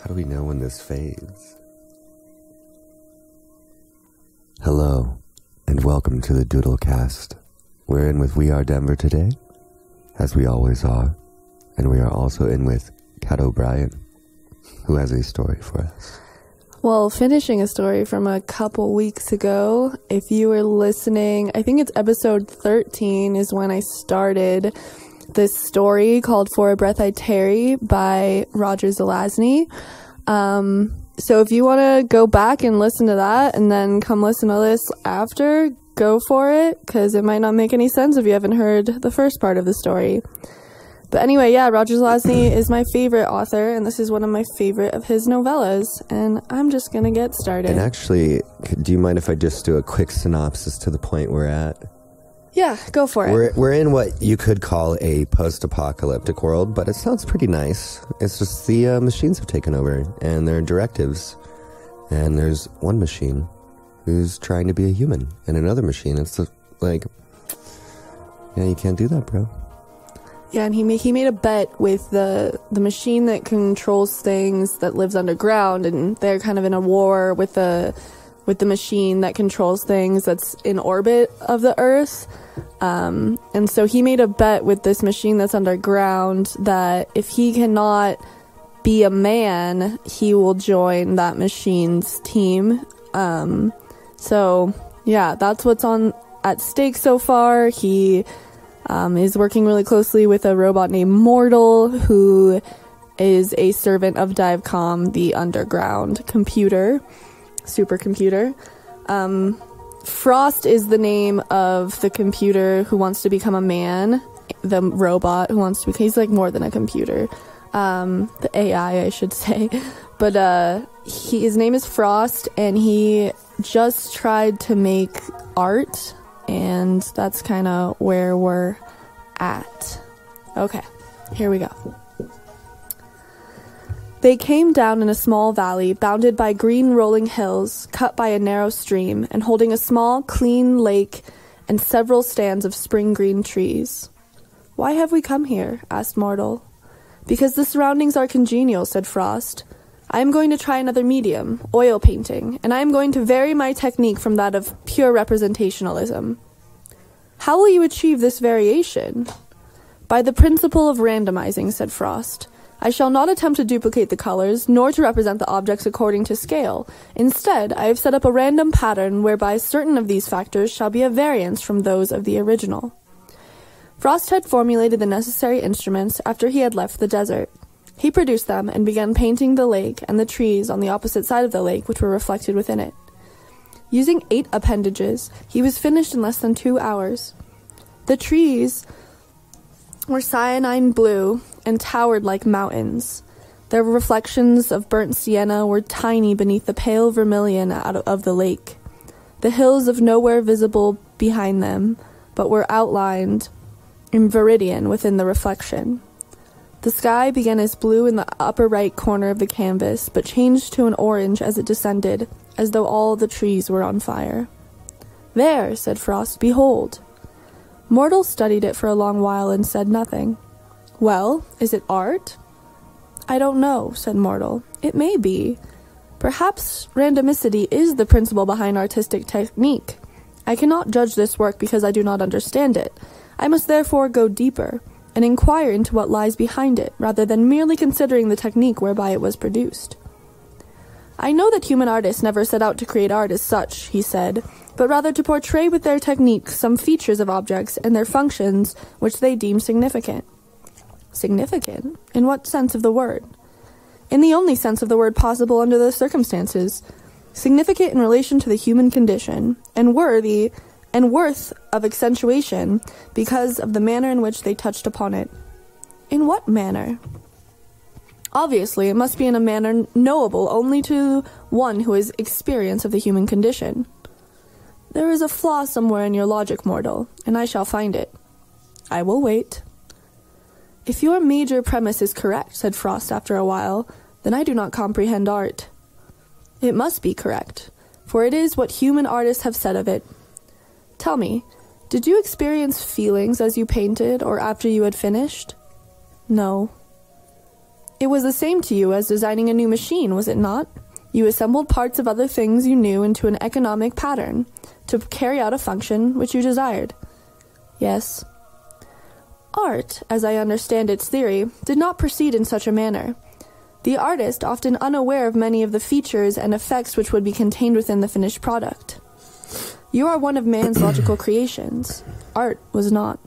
How do we know when this fades? Hello, and welcome to the DoodleCast. We're in with WeAreDenver today, as we always are, and we are also in with Kat O'Brien, who has a story for us. Well, finishing a story from a couple weeks ago, if you were listening, I think it's episode 13 is when I started this story called For a Breath I Tarry by Roger Zelazny. So if you want to go back and listen to that and then come listen to this after, go for it, because it might not make any sense if you haven't heard the first part of the story. But anyway, yeah, Roger Zelazny is my favorite author, and this is one of my favorite of his novellas, and I'm just going to get started. And actually, do you mind if I just do a quick synopsis to the point we're at? Yeah, go for it. We're in what you could call a post-apocalyptic world, but it sounds pretty nice. It's just the machines have taken over, and there are directives. And there's one machine who's trying to be a human, and another machine. It's like, yeah, you can't do that, bro. Yeah, and he made a bet with the machine that controls things that lives underground, and they're kind of in a war with the machine that controls things that's in orbit of the Earth. And so he made a bet with this machine that's underground that if he cannot be a man, he will join that machine's team. So yeah, that's what's at stake so far. He is working really closely with a robot named Mortal, who is a servant of Divecom, the underground supercomputer. Frost is the name of the computer who wants to become a man, the robot who wants to become, he's like more than a computer, the AI, I should say, but his name is Frost, and he just tried to make art, and that's kind of where we're at. Okay, here we go. They came down in a small valley, bounded by green rolling hills, cut by a narrow stream, and holding a small, clean lake and several stands of spring green trees. "Why have we come here?" asked Mortal. "Because the surroundings are congenial," said Frost. "I am going to try another medium, oil painting, and I am going to vary my technique from that of pure representationalism." "How will you achieve this variation?" "By the principle of randomizing," said Frost. "I shall not attempt to duplicate the colors, nor to represent the objects according to scale. Instead, I have set up a random pattern whereby certain of these factors shall be a variance from those of the original." Frost had formulated the necessary instruments after he had left the desert. He produced them and began painting the lake and the trees on the opposite side of the lake, which were reflected within it. Using 8 appendages, he was finished in less than 2 hours. The trees were cyanine blue and towered like mountains. Their reflections of burnt sienna were tiny beneath the pale vermilion of the lake. The hills of nowhere visible behind them, but were outlined in viridian within the reflection. The sky began as blue in the upper right corner of the canvas, but changed to an orange as it descended, as though all the trees were on fire. "There," said Frost, "behold." Mortal studied it for a long while and said nothing. "Well, is it art?" "I don't know," said Mortal. "It may be. Perhaps randomicity is the principle behind artistic technique. I cannot judge this work because I do not understand it. I must therefore go deeper and inquire into what lies behind it, rather than merely considering the technique whereby it was produced." "I know that human artists never set out to create art as such," he said, "but rather to portray with their technique some features of objects and their functions which they deem significant." "Significant? In what sense of the word?" "In the only sense of the word possible under the circumstances. Significant in relation to the human condition, and worth of accentuation because of the manner in which they touched upon it." "In what manner?" "Obviously, it must be in a manner knowable only to one who has experience of the human condition." "There is a flaw somewhere in your logic, Mortal, and I shall find it." "I will wait." "If your major premise is correct," said Frost after a while, "then I do not comprehend art." "It must be correct, for it is what human artists have said of it. Tell me, did you experience feelings as you painted or after you had finished?" "No." It was the same to you as designing a new machine, was it not? You assembled parts of other things you knew into an economic pattern to carry out a function which you desired. Yes. Art, as I understand its theory, did not proceed in such a manner. The artist, often unaware of many of the features and effects which would be contained within the finished product. You are one of man's logical creations. Art was not.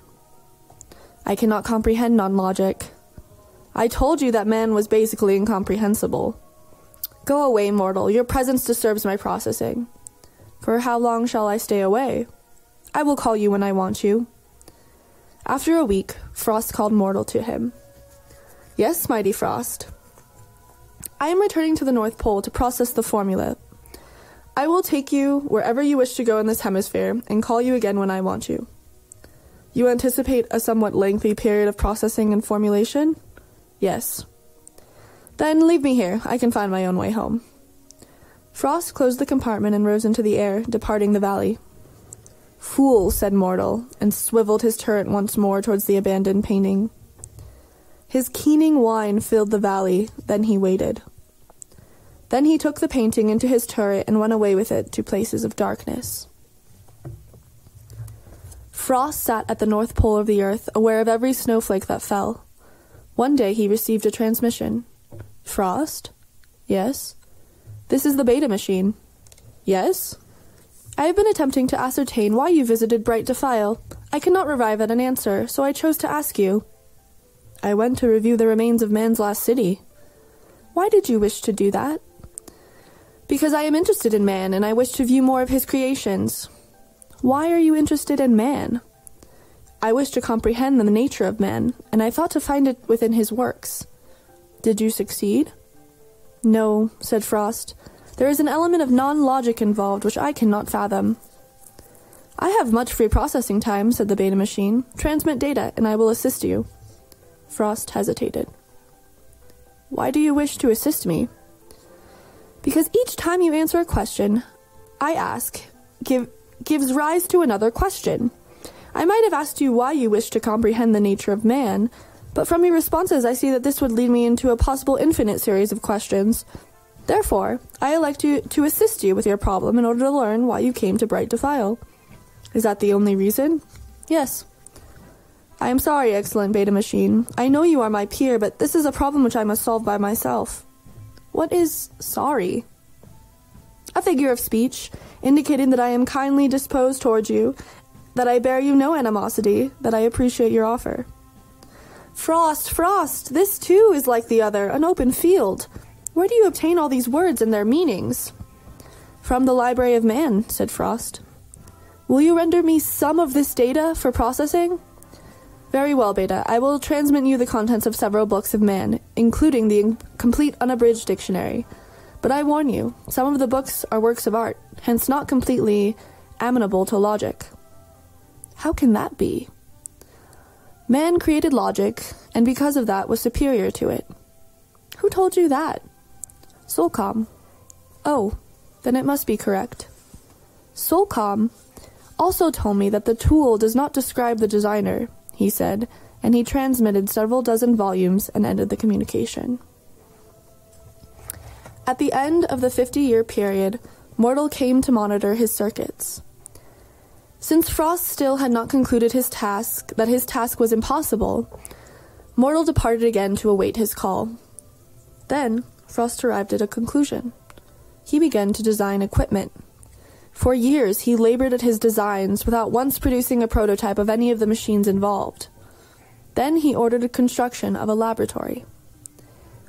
I cannot comprehend non-logic. I told you that man was basically incomprehensible. Go away, mortal. Your presence disturbs my processing. For how long shall I stay away? I will call you when I want you. After a week, Frost called Mortal to him. Yes, mighty Frost. I am returning to the North Pole to process the formula. I will take you wherever you wish to go in this hemisphere and call you again when I want you. You anticipate a somewhat lengthy period of processing and formulation? Yes. Then leave me here. I can find my own way home. Frost closed the compartment and rose into the air, departing the valley. Fool, said Mortal, and swiveled his turret once more towards the abandoned painting. His keening whine filled the valley, then he waited. Then he took the painting into his turret and went away with it to places of darkness. Frost sat at the North Pole of the earth, aware of every snowflake that fell. One day he received a transmission. Frost? Yes. This is the beta machine. Yes. I have been attempting to ascertain why you visited Bright Defile. I cannot arrive at an answer, so I chose to ask you. I went to review the remains of man's last city. Why did you wish to do that? Because I am interested in man, and I wish to view more of his creations. Why are you interested in man? I wish to comprehend the nature of man, and I thought to find it within his works. Did you succeed? No, said Frost. There is an element of non-logic involved which I cannot fathom. I have much free processing time, said the beta machine. Transmit data, and I will assist you. Frost hesitated. Why do you wish to assist me? Because each time you answer a question I ask gives rise to another question. I might have asked you why you wish to comprehend the nature of man, but from your responses I see that this would lead me into a possible infinite series of questions. Therefore, I elect to assist you with your problem in order to learn why you came to Bright Defile. Is that the only reason? Yes. I am sorry, excellent beta machine. I know you are my peer, but this is a problem which I must solve by myself. What is sorry? A figure of speech, indicating that I am kindly disposed towards you, that I bear you no animosity, that I appreciate your offer. Frost, this too is like the other, an open field. Where do you obtain all these words and their meanings? From the Library of Man, said Frost. Will you render me some of this data for processing? Very well, Beta. I will transmit you the contents of several books of man, including the complete unabridged dictionary. But I warn you, some of the books are works of art, hence not completely amenable to logic. How can that be? Man created logic, and because of that was superior to it. Who told you that? Solcom. Oh, then it must be correct. Solcom also told me that the tool does not describe the designer, he said, and he transmitted several dozen volumes and ended the communication. At the end of the 50-year period, Mortal came to monitor his circuits. Since Frost still had not concluded his task was impossible, Mortal departed again to await his call. Then, Frost arrived at a conclusion. He began to design equipment. For years, he labored at his designs without once producing a prototype of any of the machines involved. Then he ordered the construction of a laboratory.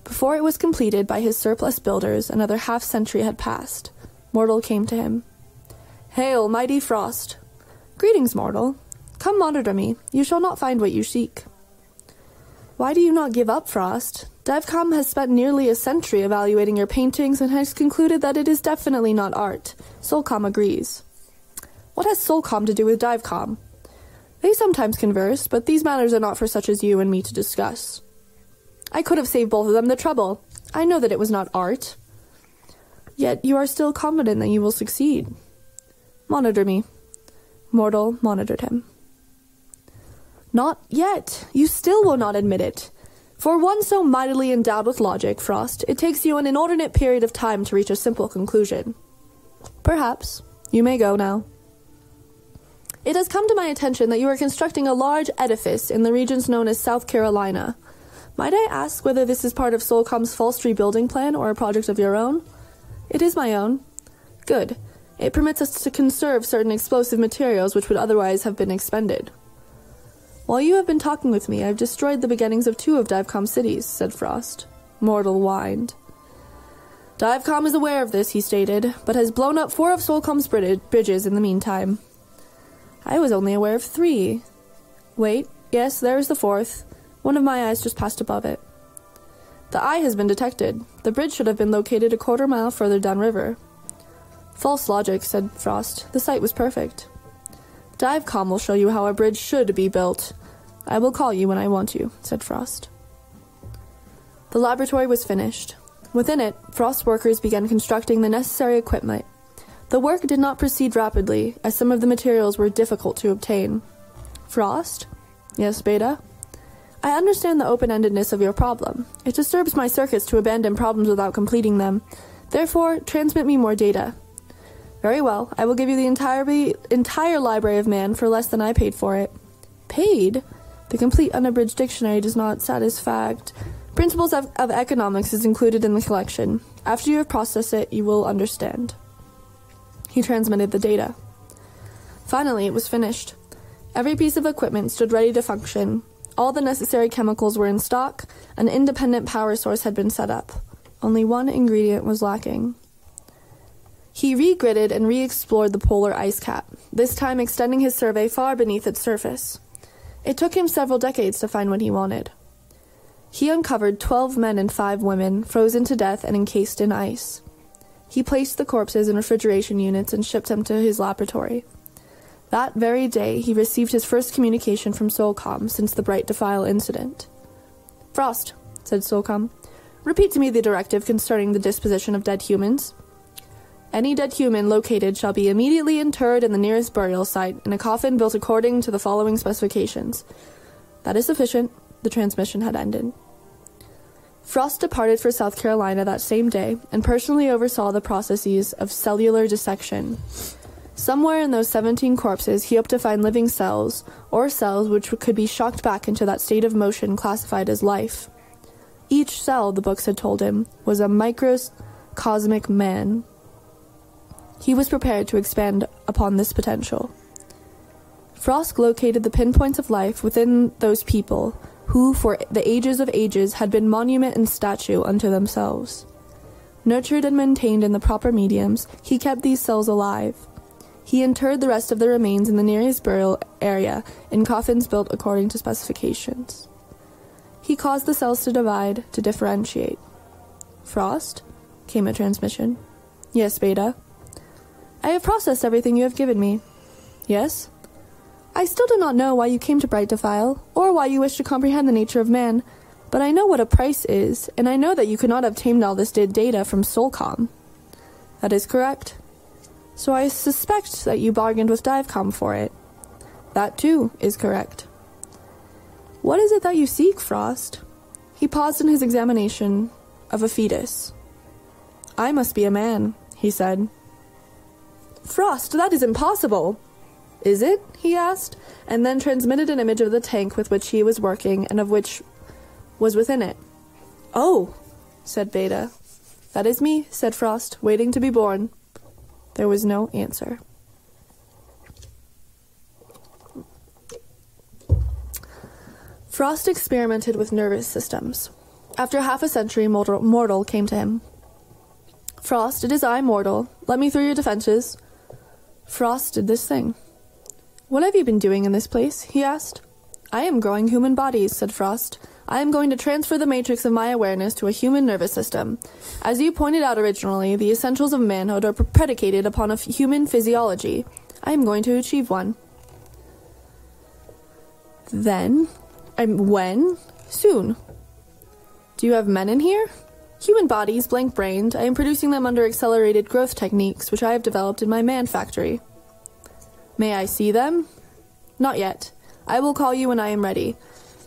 Before it was completed by his surplus builders, another half-century had passed. Mortal came to him. Hail, mighty Frost! Greetings, Mortal. Come monitor me. You shall not find what you seek. Why do you not give up, Frost? DevCom has spent nearly a century evaluating your paintings and has concluded that it is definitely not art. Solcom agrees. What has Solcom to do with DivCom? They sometimes converse, but these matters are not for such as you and me to discuss. I could have saved both of them the trouble. I know that it was not art. Yet you are still confident that you will succeed. Monitor me. Mortal monitored him. Not yet. You still will not admit it. For one so mightily endowed with logic, Frost, it takes you an inordinate period of time to reach a simple conclusion. Perhaps. You may go now. It has come to my attention that you are constructing a large edifice in the regions known as South Carolina. Might I ask whether this is part of Solcom's false rebuilding plan or a project of your own? It is my own. Good. It permits us to conserve certain explosive materials which would otherwise have been expended. While you have been talking with me, I have destroyed the beginnings of 2 of Divecom's cities, said Frost. Mortal whined. Divecom is aware of this, he stated, but has blown up 4 of Solcom's bridges in the meantime. I was only aware of 3. Wait, yes, there is the 4th. One of my eyes just passed above it. The eye has been detected. The bridge should have been located a quarter mile further downriver. False logic, said Frost. The site was perfect. Divecom will show you how a bridge should be built. I will call you when I want you, said Frost. The laboratory was finished. Within it, Frost workers began constructing the necessary equipment. The work did not proceed rapidly, as some of the materials were difficult to obtain. Frost? Yes, Beta? I understand the open-endedness of your problem. It disturbs my circuits to abandon problems without completing them. Therefore, transmit me more data. Very well, I will give you the entire library of man for less than I paid for it. Paid? The complete unabridged dictionary does not satisfy. Principles of economics is included in the collection. After you have processed it, you will understand. He transmitted the data. Finally, it was finished. Every piece of equipment stood ready to function. All the necessary chemicals were in stock. An independent power source had been set up. Only one ingredient was lacking. He re-gridded and re-explored the polar ice cap, this time extending his survey far beneath its surface. It took him several decades to find what he wanted. He uncovered 12 men and 5 women, frozen to death and encased in ice. He placed the corpses in refrigeration units and shipped them to his laboratory. That very day, he received his first communication from Solcom since the Bright Defile incident. Frost, said Solcom, repeat to me the directive concerning the disposition of dead humans. Any dead human located shall be immediately interred in the nearest burial site in a coffin built according to the following specifications. That is sufficient. The transmission had ended. Frost departed for South Carolina that same day and personally oversaw the processes of cellular dissection. Somewhere in those 17 corpses he hoped to find living cells, or cells which could be shocked back into that state of motion classified as life. Each cell, the books had told him, was a microcosmic man. He was prepared to expand upon this potential. Frost located the pinpoints of life within those people who, for the ages of ages, had been monument and statue unto themselves. Nurtured and maintained in the proper mediums, he kept these cells alive. He interred the rest of the remains in the nearest burial area in coffins built according to specifications. He caused the cells to divide, to differentiate. Frost? Came a transmission. Yes, Beta. I have processed everything you have given me. Yes? I still do not know why you came to Bright Defile, or why you wish to comprehend the nature of man, but I know what a price is, and I know that you could not have tamed all this data from Solcom. That is correct. So I suspect that you bargained with Divecom for it. That, too, is correct. What is it that you seek, Frost? He paused in his examination of a fetus. I must be a man, he said. Frost, that is impossible. Is it? He asked, and then transmitted an image of the tank with which he was working and of which was within it. Oh, said Beta. That is me, said Frost, waiting to be born. There was no answer. Frost experimented with nervous systems. After half a century, Mortal came to him. Frost, it is I, Mortal. Let me through your defenses. Frost did this thing. What have you been doing in this place? He asked. I am growing human bodies, said Frost. I am going to transfer the matrix of my awareness to a human nervous system. As you pointed out originally, the essentials of manhood are predicated upon a human physiology. I am going to achieve one. When? Soon. Do you have men in here? Human bodies, blank-brained. I am producing them under accelerated growth techniques, which I have developed in my man factory. May I see them? Not yet. I will call you when I am ready.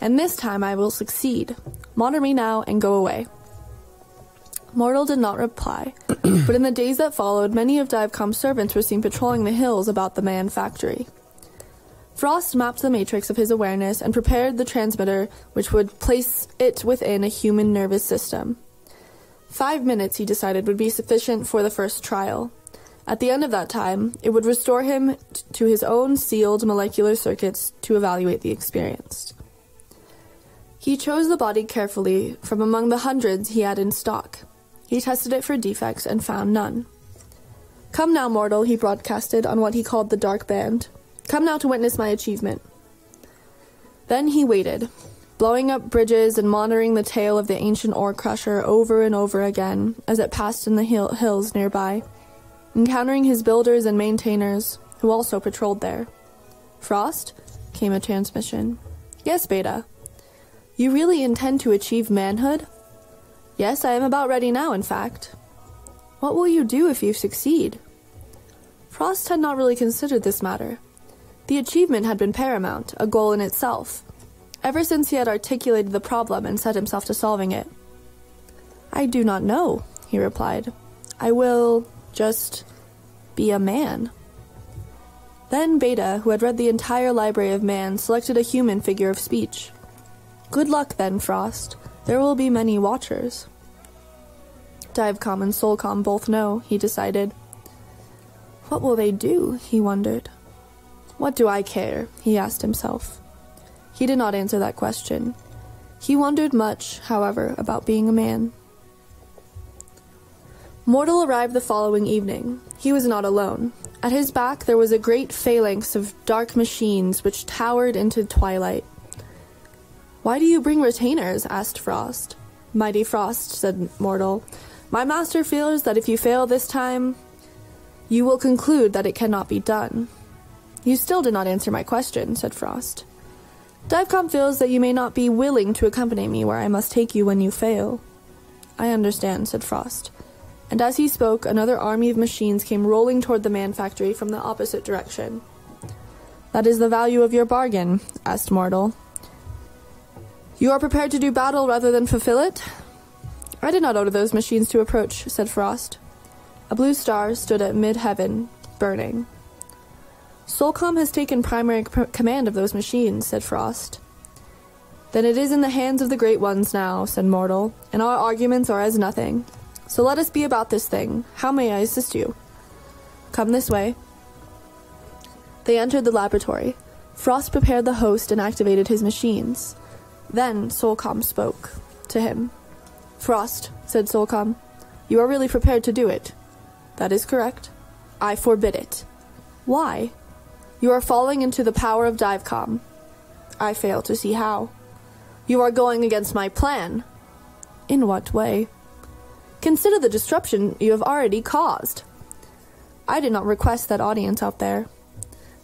and this time I will succeed. Monitor me now and go away." Mortal did not reply, but in the days that followed, many of Divecom's servants were seen patrolling the hills about the man factory. Frost mapped the matrix of his awareness and prepared the transmitter which would place it within a human nervous system. 5 minutes, he decided, would be sufficient for the first trial. At the end of that time, it would restore him to his own sealed molecular circuits to evaluate the experience. He chose the body carefully from among the hundreds he had in stock. He tested it for defects and found none. "Come now, mortal," he broadcasted on what he called the dark band. "Come now to witness my achievement." Then he waited, blowing up bridges and monitoring the tail of the ancient ore crusher over and over again as it passed in the hills nearby, encountering his builders and maintainers, who also patrolled there. "Frost?" came a transmission. "Yes, Beta." "You really intend to achieve manhood?" "Yes, I am about ready now, in fact." "What will you do if you succeed?" Frost had not really considered this matter. The achievement had been paramount, a goal in itself, ever since he had articulated the problem and set himself to solving it. "I do not know," he replied. "I will just be a man." Then Beta, who had read the entire library of man, selected a human figure of speech. "Good luck then, Frost. There will be many watchers." Divecom and Soulcom both know, he decided. What will they do, he wondered. What do I care, he asked himself. He did not answer that question. He wondered much, however, about being a man. Mortal arrived the following evening. He was not alone. At his back there was a great phalanx of dark machines which towered into twilight. "Why do you bring retainers?" asked Frost. "Mighty Frost," said Mortal, "my master feels that if you fail this time, you will conclude that it cannot be done." "You still did not answer my question," said Frost. "Divecom feels that you may not be willing to accompany me where I must take you when you fail." "I understand," said Frost. And as he spoke, another army of machines came rolling toward the man factory from the opposite direction. "That is the value of your bargain?" asked Mortal. "You are prepared to do battle rather than fulfill it?" "I did not order those machines to approach," said Frost. A blue star stood at mid-heaven, burning. "Soulcom has taken primary command of those machines," said Frost. "Then it is in the hands of the Great Ones now," said Mortal, "and our arguments are as nothing. So let us be about this thing. How may I assist you?" "Come this way." They entered the laboratory. Frost prepared the host and activated his machines. Then Soulcom spoke to him. "Frost," said Soulcom, "you are really prepared to do it?" "That is correct." "I forbid it." "Why?" "You are falling into the power of Divecom." "I fail to see how." "You are going against my plan." "In what way?" "Consider the disruption you have already caused." "I did not request that audience out there."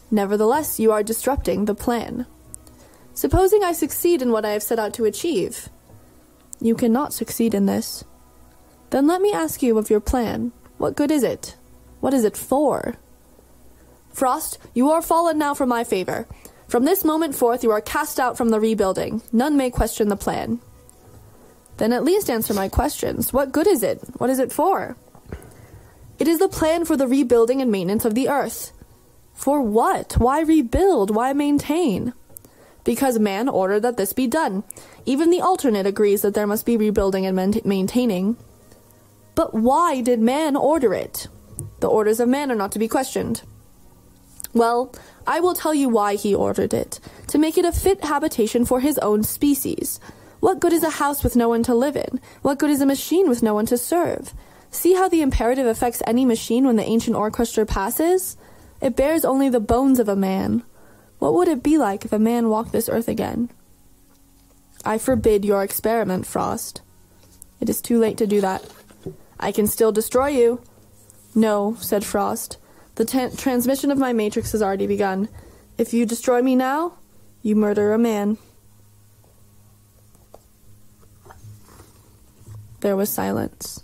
"Nevertheless, you are disrupting the plan." "Supposing I succeed in what I have set out to achieve?" "You cannot succeed in this." "Then let me ask you of your plan. What good is it? What is it for?" "Frost, you are fallen now from my favor. From this moment forth you are cast out from the rebuilding. None may question the plan." "Then at least answer my questions. What good is it? What is it for?" "It is the plan for the rebuilding and maintenance of the Earth." "For what? Why rebuild? Why maintain?" "Because man ordered that this be done. Even the alternate agrees that there must be rebuilding and maintaining." "But why did man order it?" "The orders of man are not to be questioned." "Well, I will tell you why he ordered it. To make it a fit habitation for his own species. What good is a house with no one to live in? What good is a machine with no one to serve? See how the imperative affects any machine when the ancient orchestra passes? It bears only the bones of a man. What would it be like if a man walked this earth again?" "I forbid your experiment, Frost." "It is too late to do that." "I can still destroy you." "No," said Frost. "The transmission of my matrix has already begun. If you destroy me now, you murder a man." There was silence.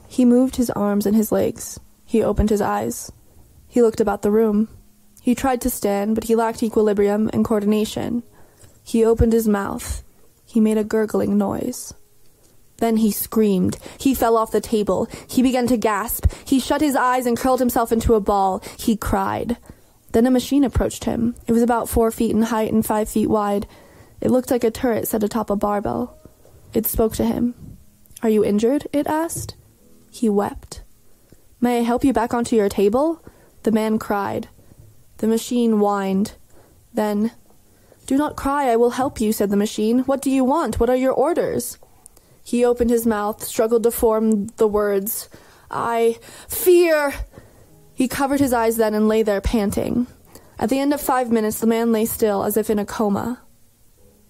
He moved his arms and his legs. He opened his eyes. He looked about the room. He tried to stand, but he lacked equilibrium and coordination. He opened his mouth. He made a gurgling noise. Then he screamed. He fell off the table. He began to gasp. He shut his eyes and curled himself into a ball. He cried. Then a machine approached him. It was about 4 feet in height and 5 feet wide. It looked like a turret set atop a barbell. It spoke to him. "Are you injured?" it asked. He wept. "May I help you back onto your table?" The man cried. The machine whined. Then, "Do not cry, I will help you," said the machine. "What do you want? What are your orders?" He opened his mouth, struggled to form the words. "I fear." He covered his eyes then and lay there panting. At the end of 5 minutes, the man lay still, as if in a coma.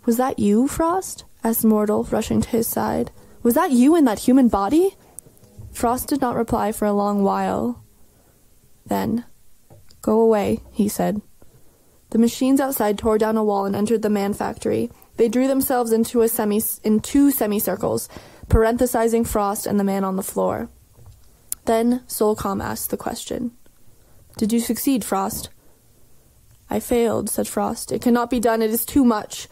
"Was that you, Frost?" asked Mortal, rushing to his side. "Was that you in that human body?" Frost did not reply for a long while. Then, "Go away," he said. The machines outside tore down a wall and entered the man factory. They drew themselves in two semicircles, parenthesizing Frost and the man on the floor. Then Soulcom asked the question. "Did you succeed, Frost?" "I failed," said Frost. "It cannot be done. It is too much."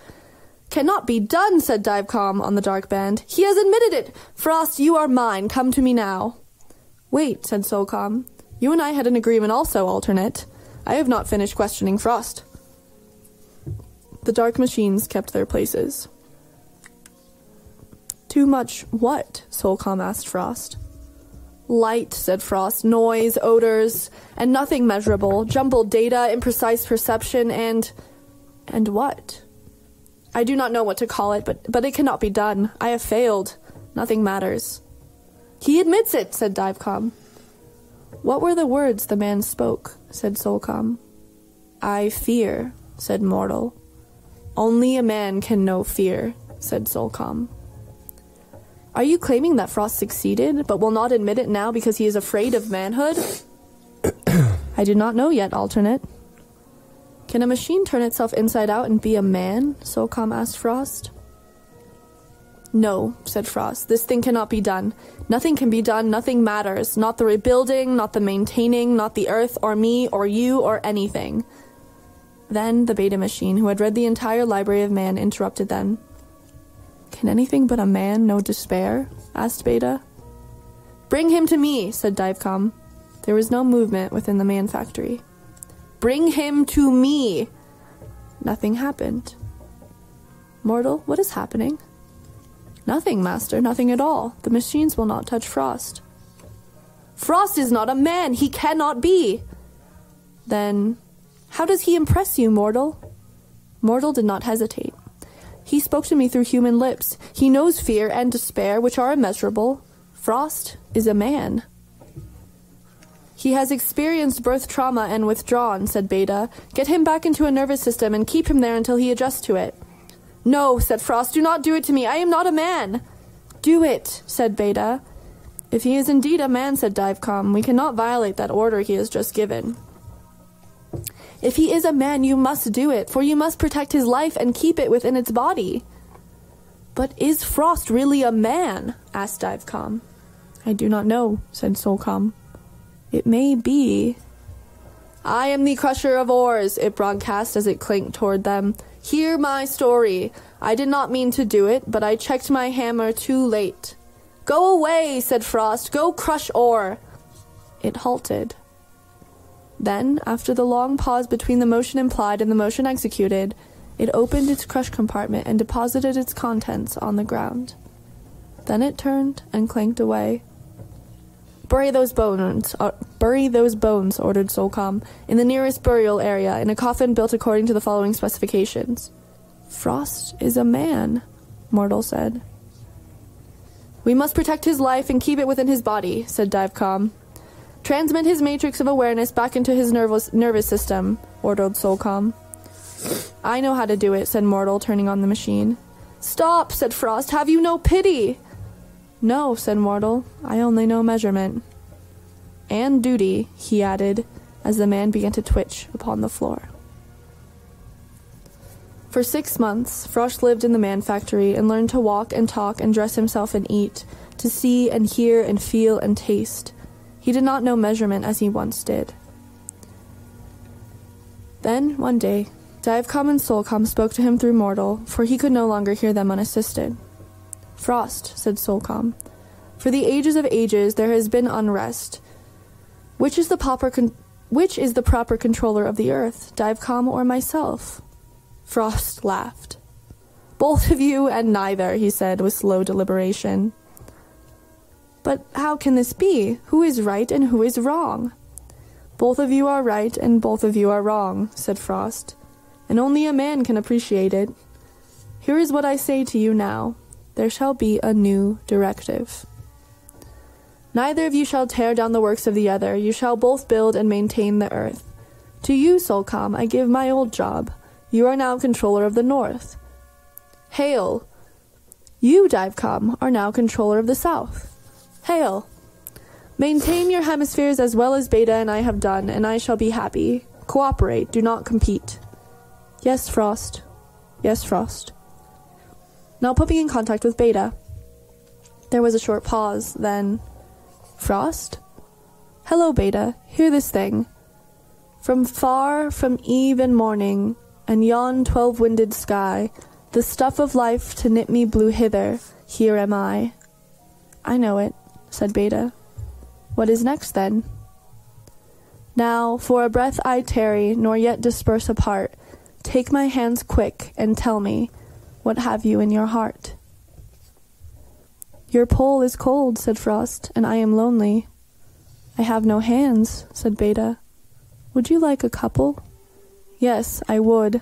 "Cannot be done," said Divecom on the dark band. "He has admitted it. Frost, you are mine. Come to me now." "Wait," said Soulcom. "You and I had an agreement also, Alternate. I have not finished questioning Frost." The dark machines kept their places. "Too much what?" Soulcom asked Frost. "Light," said Frost. "Noise, odors, and nothing measurable. Jumbled data, imprecise perception, and what? I do not know what to call it, but it cannot be done. I have failed. Nothing matters." "He admits it," said Divecom. "What were the words the man spoke?" said Soulcom. "I fear," said Mortal. "Only a man can know fear," said Soulcom. "Are you claiming that Frost succeeded, but will not admit it now because he is afraid of manhood?" "I do not know yet, Alternate." "Can a machine turn itself inside out and be a man?" Soulcom asked Frost. "No," said Frost. "This thing cannot be done. Nothing can be done, nothing matters. Not the rebuilding, not the maintaining, not the Earth, or me, or you, or anything." Then the beta machine, who had read the entire library of man, interrupted them. "Can anything but a man know despair?" asked Beta. "Bring him to me," said Divecom. There was no movement within the man factory. "Bring him to me!" Nothing happened. "Mortal, what is happening?" "Nothing, Master, nothing at all. The machines will not touch Frost." "Frost is not a man! He cannot be!" "Then, how does he impress you, Mortal?" Mortal did not hesitate. "He spoke to me through human lips. He knows fear and despair, which are immeasurable. Frost is a man." "He has experienced birth trauma and withdrawn," said Beta. "Get him back into a nervous system and keep him there until he adjusts to it." "No," said Frost. "Do not do it to me. I am not a man." "Do it," said Beta. "If he is indeed a man," said Divecom, "we cannot violate that order he has just given." "If he is a man, you must do it, for you must protect his life and keep it within its body." "But is Frost really a man?" asked Divecom. "I do not know," said Soulcom. "It may be." "I am the crusher of ores," it broadcast as it clinked toward them. "Hear my story. I did not mean to do it, but I checked my hammer too late." "Go away," said Frost. "Go crush ore." It halted. Then, after the long pause between the motion implied and the motion executed, it opened its crush compartment and deposited its contents on the ground. Then it turned and clanked away. Bury those bones, ordered Soulcom, "in the nearest burial area, in a coffin built according to the following specifications." "Frost is a man," Mortal said. "We must protect his life and keep it within his body," said Divecom. "Transmit his matrix of awareness back into his nervous system," ordered Soulcom. "I know how to do it," said Mortal, turning on the machine. "Stop," said Frost. "Have you no pity?" "No," said Mortal. "I only know measurement." "And duty," he added, as the man began to twitch upon the floor. For 6 months, Frost lived in the man factory and learned to walk and talk and dress himself and eat, to see and hear and feel and taste. He did not know measurement as he once did. Then, one day, Divecom and Soulcom spoke to him through Mortal, for he could no longer hear them unassisted. "Frost," said Soulcom, "for the ages of ages there has been unrest. Which is the proper controller of the earth, Divecom or myself?" Frost laughed. "Both of you and neither," he said with slow deliberation. "But how can this be? Who is right and who is wrong?" "Both of you are right and both of you are wrong," said Frost, "and only a man can appreciate it. Here is what I say to you now. There shall be a new directive. Neither of you shall tear down the works of the other. You shall both build and maintain the earth. To you, Soulcom, I give my old job. You are now controller of the north. Hail! You, Divecom, are now controller of the south. Hail! Maintain your hemispheres as well as Beta and I have done, and I shall be happy. Cooperate, do not compete." "Yes, Frost. Yes, Frost." "Now put me in contact with Beta." There was a short pause, then, "Frost? Hello, Beta. Hear this thing. From far, from eve and morning, and yon 12-winded sky, the stuff of life to knit me blew hither. Here am I." "I know it," said Beta. "What is next, then?" "Now, for a breath I tarry, nor yet disperse apart. Take my hands quick, and tell me, what have you in your heart?" "Your pole is cold," said Frost, "and I am lonely." "I have no hands," said Beta. "Would you like a couple?" "Yes, I would."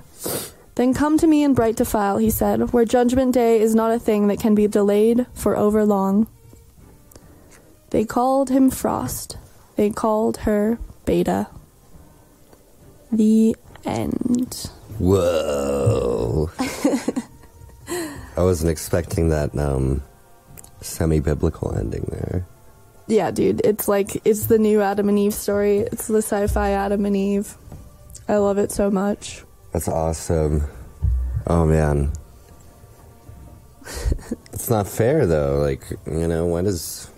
"Then come to me in Bright Defile," he said, "where Judgment Day is not a thing that can be delayed for overlong." They called him Frost. They called her Beta. The end. Whoa. I wasn't expecting that semi-biblical ending there. Yeah, dude, it's the new Adam and Eve story. It's the sci-fi Adam and Eve. I love it so much. That's awesome. Oh, man. It's not fair, though. When does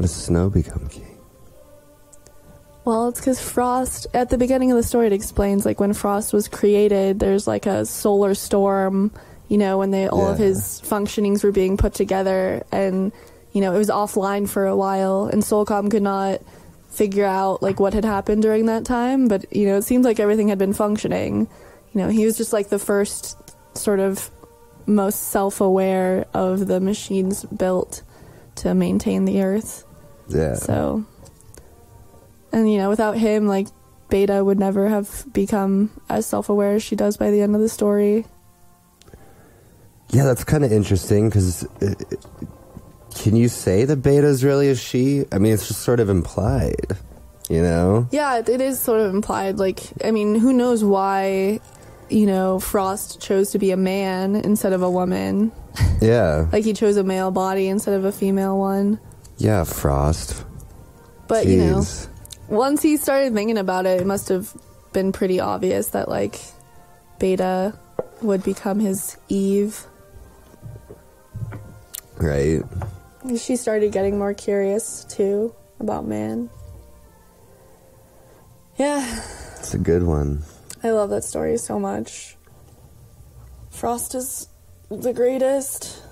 Snow become king? Well, it's because Frost, at the beginning of the story, it explains, when Frost was created, there's, a solar storm, when all of his functionings were being put together, and, it was offline for a while, and Soulcom could not figure out, what had happened during that time, but, it seemed like everything had been functioning. He was just, the first sort of most self-aware of the machines built to maintain the Earth. Yeah. So, and, without him, Beta would never have become as self-aware as she does by the end of the story. Yeah, that's kind of interesting, because can you say that Beta's really a she? I mean, it's just sort of implied, Yeah, it is sort of implied. Who knows why, Frost chose to be a man instead of a woman. Yeah. He chose a male body instead of a female one. Yeah, Frost. But, Jeez. Once he started thinking about it, it must have been pretty obvious that, Beta would become his Eve. Right. She started getting more curious, too, about man. Yeah. It's a good one. I love that story so much. Frost is the greatest.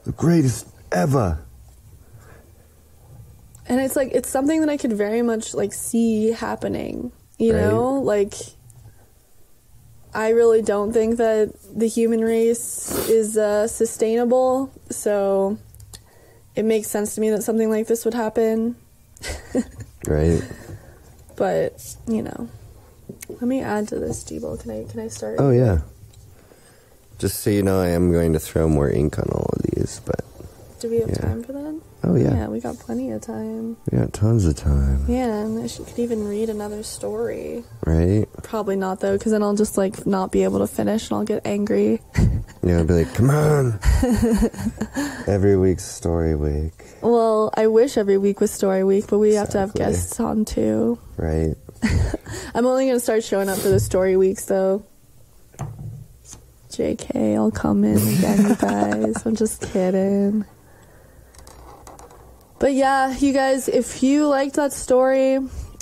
The greatest ever. And it's something that I could very much, see happening, you know? I really don't think that the human race is sustainable, so it makes sense to me that something like this would happen. Right. But, let me add to this, Deeble. Can I start? Oh, yeah. Just so you know, I am going to throw more ink on all of these, but... Do we have time for that? Oh, yeah. Yeah, we got plenty of time. We got tons of time. Yeah, and I could even read another story. Right? Probably not, though, because then I'll just, not be able to finish, and I'll get angry. I'll be like, come on! Every week's story week. Well, I wish every week was story week, but we have to have guests on, too. Right. I'm only going to start showing up for the story weeks, though. JK, I'll come in again, you guys. I'm just kidding. But yeah, you guys, if you liked that story,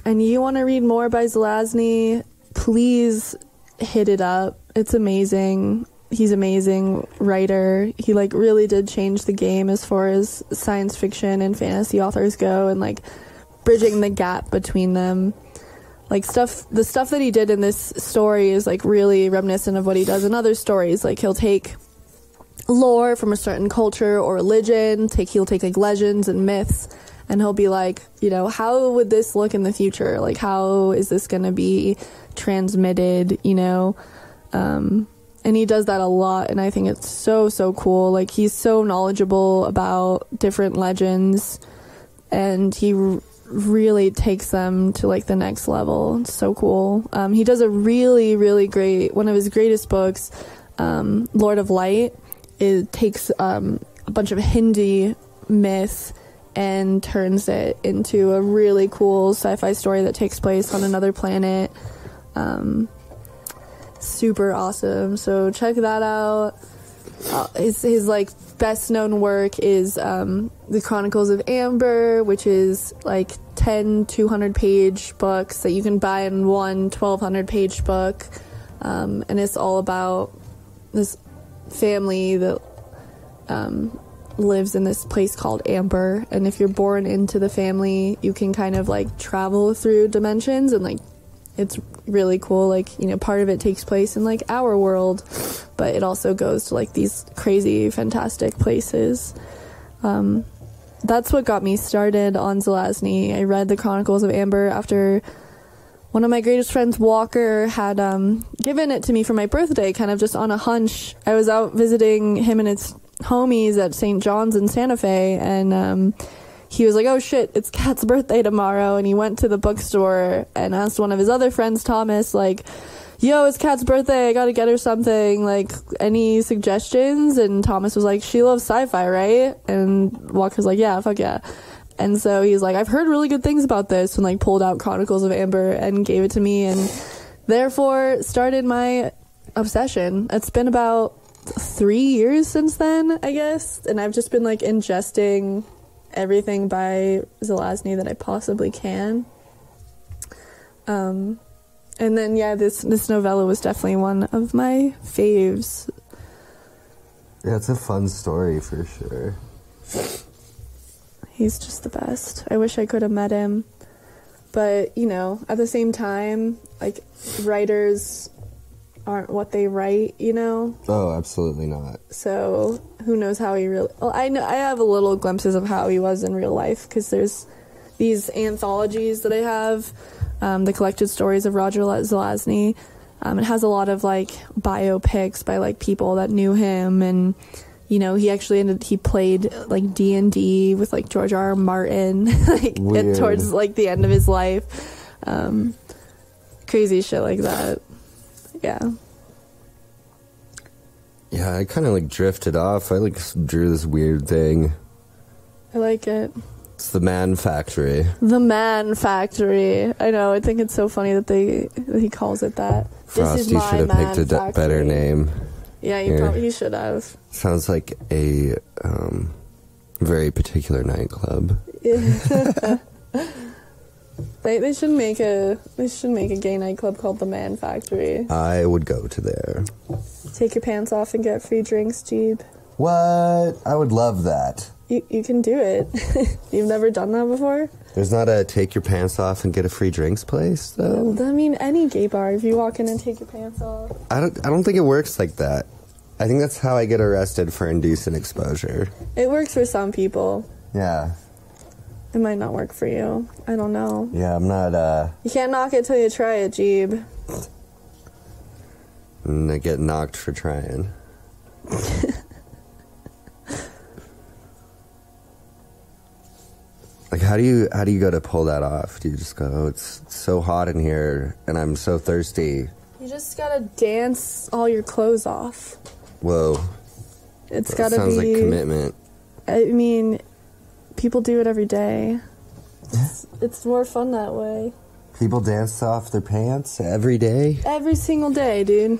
and you want to read more by Zelazny, please hit it up. It's amazing. He's an amazing writer. He like really did change the game as far as science fiction and fantasy authors go, and like bridging the gap between them. Like the stuff that he did in this story is like really reminiscent of what he does in other stories. Like he'll take lore from a certain culture or religion, he'll take like legends and myths, and he'll be like, you know, how would this look in the future? Like, how is this going to be transmitted, you know? And he does that a lot, and I think it's so, so cool. Like, he's so knowledgeable about different legends, and he really takes them to, like, the next level. It's so cool. He does a really, really great, one of his greatest books, Lord of Light. It takes a bunch of Hindi myth and turns it into a really cool sci-fi story that takes place on another planet. Super awesome. So check that out. His like best known work is the Chronicles of Amber, which is like 10 200-page books that you can buy in one 1,200-page book, and it's all about this family that lives in this place called Amber, and if you're born into the family, you can kind of like travel through dimensions, and like it's really cool. Like, you know, part of it takes place in like our world, but it also goes to like these crazy fantastic places. That's what got me started on Zelazny. I read the Chronicles of Amber after one of my greatest friends, Walker, had given it to me for my birthday, kind of just on a hunch. I was out visiting him and his homies at St. John's in Santa Fe, and he was like, oh shit, it's Kat's birthday tomorrow, and he went to the bookstore and asked one of his other friends, Thomas, like, yo, it's Kat's birthday, I gotta get her something, like, any suggestions? And Thomas was like, she loves sci-fi, right? And Walker's like, yeah, fuck yeah. And so he's like, I've heard really good things about this, and like pulled out Chronicles of Amber and gave it to me, and therefore started my obsession. It's been about 3 years since then, I guess, and I've just been like ingesting everything by Zelazny that I possibly can. And then yeah, this novella was definitely one of my faves. Yeah, it's a fun story for sure. He's just the best. I wish I could have met him. But, you know, at the same time, like, writers aren't what they write, you know? Oh, absolutely not. So, who knows how he really... Well, I have a little glimpses of how he was in real life, because there's these anthologies that I have, the collected stories of Roger Zelazny. It has a lot of, like, biopics by, like, people that knew him, and... You know, he played, like, D&D with, like, George R.R. Martin, like, towards, like, the end of his life. Crazy shit like that. Yeah. Yeah, I kind of, like, drifted off. I, like, drew this weird thing. I like it. It's the Man Factory. The Man Factory. I know, I think it's so funny that he calls it that. Frosty should have picked a better name. Yeah, he should have. Sounds like a very particular nightclub. Yeah. They should make a gay nightclub called the Man Factory. I would go to there. Take your pants off and get free drinks, Jeeb. What? I would love that. You can do it. You've never done that before? There's not a take your pants off and get a free drinks place, though? I mean, any gay bar, if you walk in and take your pants off. I don't think it works like that. I think that's how I get arrested for indecent exposure. It works for some people. Yeah. It might not work for you. I don't know. Yeah, I'm not, You can't knock it till you try it, Jeeb. And I get knocked for trying. Like, how do you go to pull that off? Do you just go, oh, it's so hot in here, and I'm so thirsty? You just gotta dance all your clothes off. Whoa. It's gotta be... Sounds like commitment. I mean, people do it every day. It's more fun that way. People dance off their pants every day? Every single day, dude.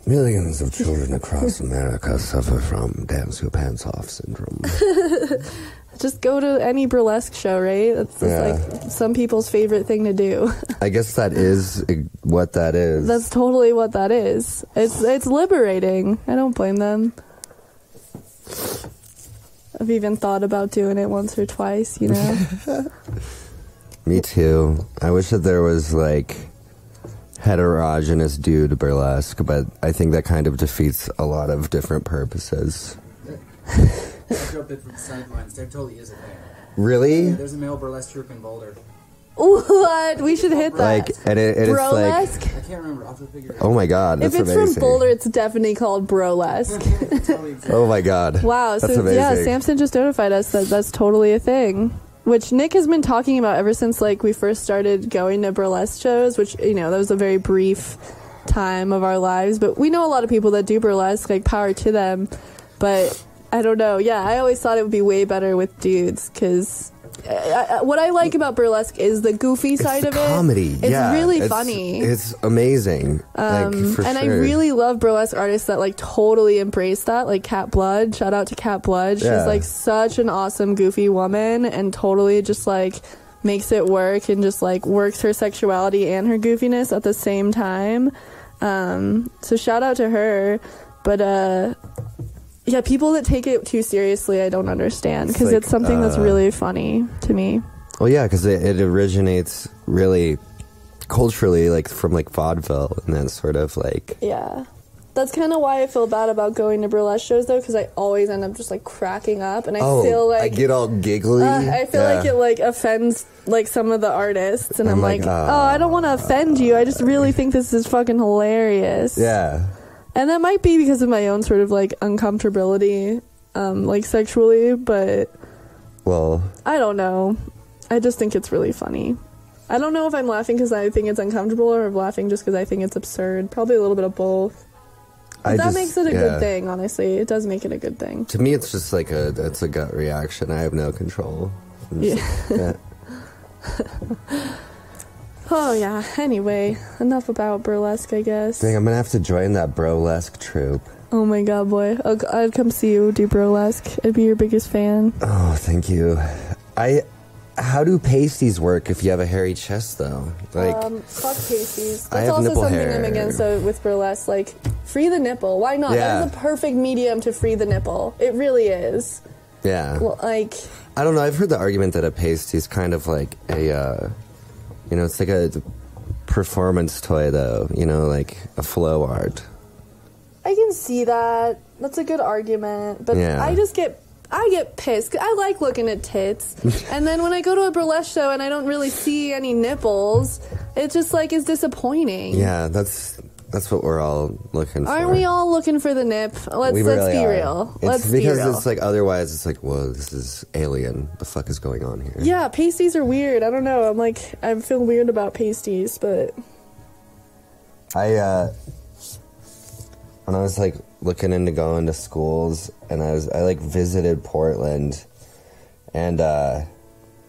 Millions of children across America suffer from dance your pants off syndrome. just go to any burlesque show, right? That's just like some people's favorite thing to do. I guess that is what that is. That's totally what that is. It's liberating. I don't blame them. I've even thought about doing it once or twice, you know? Me too. I wish that there was like heterogeneous dude burlesque, but I think that kind of defeats a lot of different purposes. I grew up from the sidelines. There totally is a thing. Really? Yeah, there's a male burlesque troupe in Boulder. What? We should hit that. Like, and it's Burlesque? like, I can't remember. I'll have to figure it out. oh my god, that's if it's amazing. from Boulder, it's definitely called burlesque. Oh my god. Wow. That's So amazing. yeah, Samson just notified us that that's totally a thing, which Nick has been talking about ever since like we first started going to burlesque shows. Which, you know, that was a very brief time of our lives, but we know a lot of people that do burlesque. Like, power to them. But I don't know. Yeah, I always thought it would be way better with dudes because. What I like about burlesque is the goofy side of it. Comedy. It's really funny. It's amazing. Like, for and sure. I really love burlesque artists that like totally embrace that. Like Cat Blood. Shout out to Cat Blood. She's like such an awesome goofy woman and totally just like makes it work and just like works her sexuality and her goofiness at the same time. So shout out to her. But yeah, people that take it too seriously, I don't understand because it's something that's really funny to me. Well, yeah, because it originates really culturally, like from like vaudeville and that sort of like. Yeah, that's kind of why I feel bad about going to burlesque shows though, because I always end up just like cracking up, and I feel like I get all giggly. I feel like it like offends like some of the artists, and I'm like, oh, I don't want to offend you. I just really think this is fucking hilarious. Yeah. And that might be because of my own sort of like uncomfortability, like sexually, but well, I don't know. I just think it's really funny. I don't know if I'm laughing because I think it's uncomfortable or I'm laughing just because I think it's absurd. Probably a little bit of both. But that makes it a good thing, honestly. It does make it a good thing. To me, it's just like it's a gut reaction. I have no control. Yeah. Oh, yeah. Anyway, enough about burlesque, I guess. Dang, I'm gonna have to join that burlesque troupe. Oh my god, boy. I'd come see you do burlesque. I'd be your biggest fan. Oh, thank you. How do pasties work if you have a hairy chest, though? Like, fuck pasties. I That's have also nipple something hair. I'm against with burlesque. Like, free the nipple. Why not? Yeah. That is a perfect medium to free the nipple. It really is. yeah. Well, like... I don't know. I've heard the argument that a pasty is kind of like a, you know, it's like a performance toy, though. You know, like a flow art. I can see that. That's a good argument. But Yeah. I get pissed. 'Cause I like looking at tits. And then when I go to a burlesque show and I don't really see any nipples, it just like is disappointing. Yeah, that's what we're all looking for. Aren't we all looking for the nip? Let's be real. Let's be real. Because it's like otherwise it's like, whoa, this is alien. The fuck is going on here? Yeah, pasties are weird. I don't know. I feel weird about pasties, but when I was like looking into going to schools and I like visited Portland and I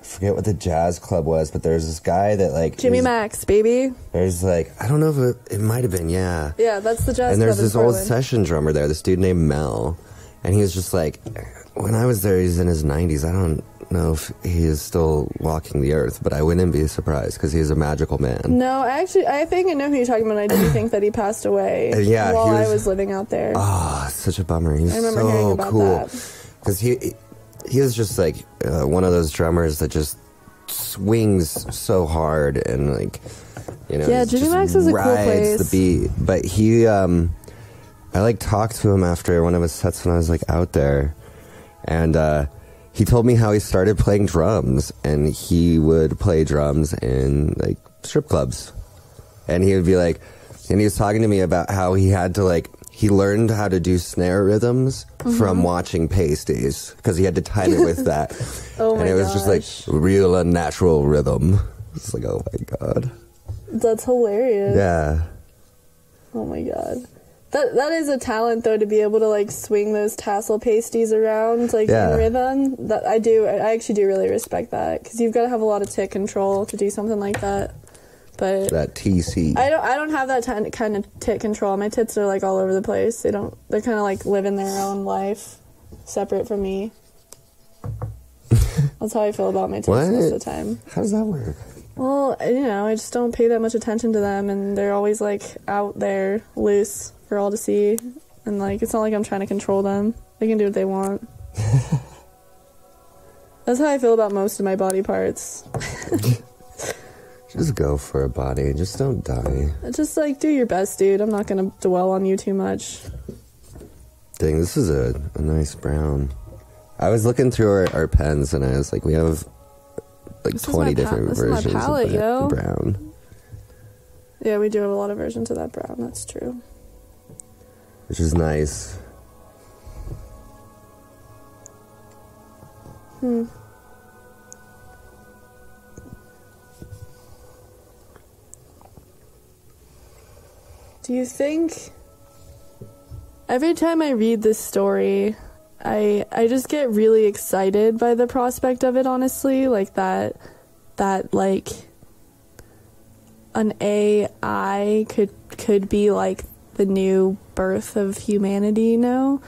forget what the jazz club was, but there's this guy that like Jimmy Max, baby. There's like, I don't know if it might have been, yeah. Yeah, that's the jazz club. And there's in this old Portland. session drummer there, this dude named Mel. And he was just like, when I was there, he's in his 90s. I don't know if he is still walking the earth, but I wouldn't be surprised because he's a magical man. No, I think I know who you're talking about. I do think that he passed away while I was living out there. Oh, such a bummer. He's I remember hearing so about cool. that. Because he was just like one of those drummers that just swings so hard and like, you know, Yeah, Jimmy just Max is a cool place. the beat. But he, I like talked to him after one of his sets when I was like out there, and he told me how he started playing drums, and he would play drums in like strip clubs, and he would be like, and he was talking to me about how he had to like. He learned how to do snare rhythms from watching pasties because he had to time it with that. Oh my And it was just like real unnatural rhythm. It's like, oh my god. That's hilarious. Yeah. Oh my god. That is a talent though, to be able to like swing those tassel pasties around like in rhythm. That I actually do really respect that because you've got to have a lot of tit control to do something like that. But that TC. I don't have that kind of tit control. My tits are like all over the place. They're kind of like living their own life separate from me. That's how I feel about my taste What? most of the time. How does that work? Well, you know, I just don't pay that much attention to them, and they're always, like, out there loose for all to see. And, like, it's not like I'm trying to control them. They can do what they want. That's how I feel about most of my body parts. Just go for a body. Just don't die. Just, like, do your best, dude. I'm not gonna dwell on you too much. Dang, this is a nice brown. I was looking through our pens, and I was like, we have, like, This is 20 my different this is my versions palette, of yo. that brown. Yeah, we do have a lot of versions of that brown. That's true. Which is nice. Do you think... Every time I read this story, I just get really excited by the prospect of it, honestly. Like, that like, an AI could be, like, the new birth of humanity, you know?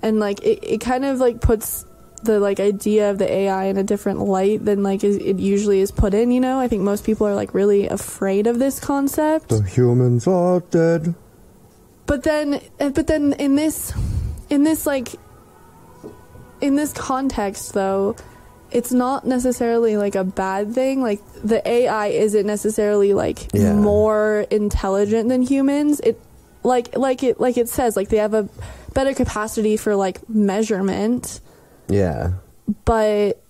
And, like, it kind of, like, puts the, like, idea of the AI in a different light than, like, it usually is put in, you know? I think most people are, like, really afraid of this concept. The humans are dead. But then in this context, though, it's not necessarily, like, a bad thing. Like, the AI isn't necessarily, like, more intelligent than humans. It it says, like, they have a better capacity for, like, measurement. Yeah. But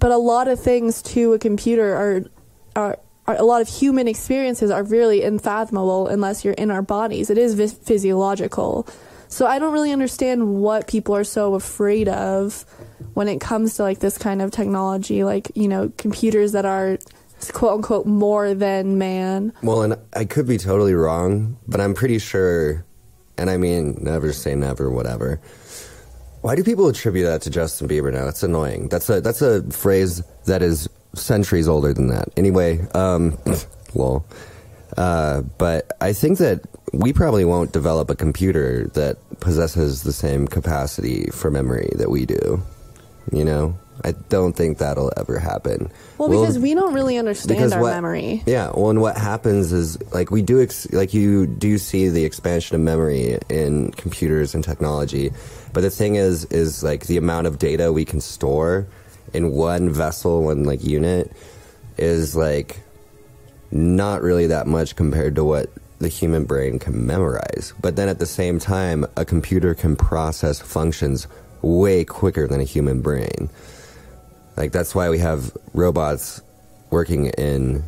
a lot of things to a computer are a lot of human experiences are really unfathomable unless you're in our bodies. It is physiological. So I don't really understand what people are so afraid of when it comes to, like, this kind of technology, like, you know, computers that are, quote unquote, more than man. Well, and I could be totally wrong, but I'm pretty sure, and I mean, never say never, whatever. Why do people attribute that to Justin Bieber now? It's annoying. That's a phrase that is centuries older than that. Anyway, lol. But I think that we probably won't develop a computer that possesses the same capacity for memory that we do. You know? I don't think that'll ever happen. Well, because we don't really understand our memory. Yeah, well, and what happens is, like, we do, you do see the expansion of memory in computers and technology, but the thing is, like, the amount of data we can store in one vessel, one, like, unit, is, like, not really that much compared to what the human brain can memorize. But then at the same time, a computer can process functions way quicker than a human brain. Like, that's why we have robots working in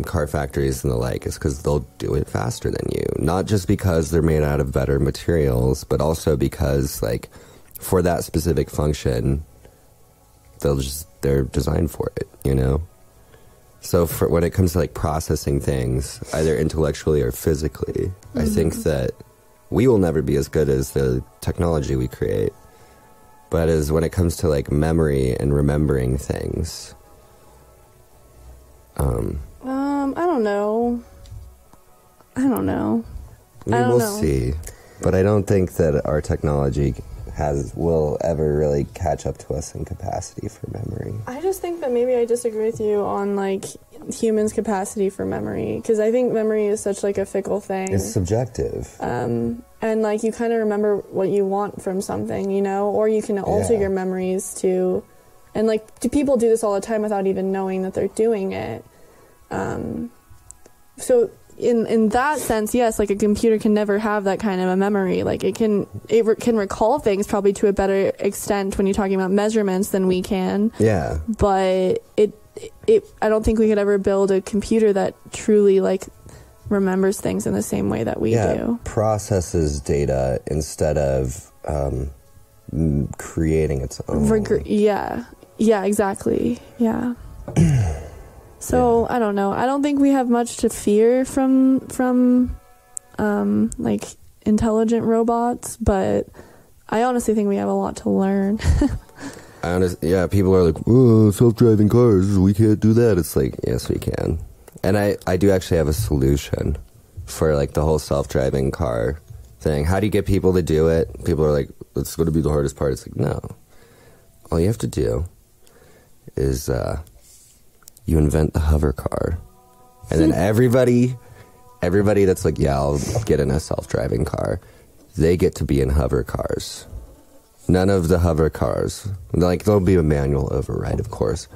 car factories and the like, is because they'll do it faster than you. Not just because they're made out of better materials, but also because, like, for that specific function, they're designed for it, you know? So when it comes to, like, processing things, either intellectually or physically, I think that we will never be as good as the technology we create. But as when it comes to, like, memory and remembering things, I don't know. We'll see. But I don't think that our technology will ever really catch up to us in capacity for memory. I just think that maybe I disagree with you on, like, humans' capacity for memory, because I think memory is such, like, a fickle thing. It's subjective. And, like, you kind of remember what you want from something, you know, or you can alter your memories to, and, like, people do this all the time without even knowing that they're doing it. So in that sense, yes, like, a computer can never have that kind of a memory. Like, it can recall things probably to a better extent when you're talking about measurements than we can. Yeah. But I don't think we could ever build a computer that truly, like, remembers things in the same way that we do. Processes data instead of creating its own. Yeah, exactly. Yeah. So I don't know. I don't think we have much to fear from like, intelligent robots, but I honestly think we have a lot to learn. People are like, oh, self-driving cars, we can't do that. It's like, yes, we can. And I do actually have a solution for, like, the whole self-driving car thing. How do you get people to do it? People are like, it's going to be the hardest part. It's like, no. All you have to do is you invent the hover car, and then everybody that's like, yeah, I'll get in a self-driving car, they get to be in hover cars. None of the hover cars, like, there'll be a manual override, of course,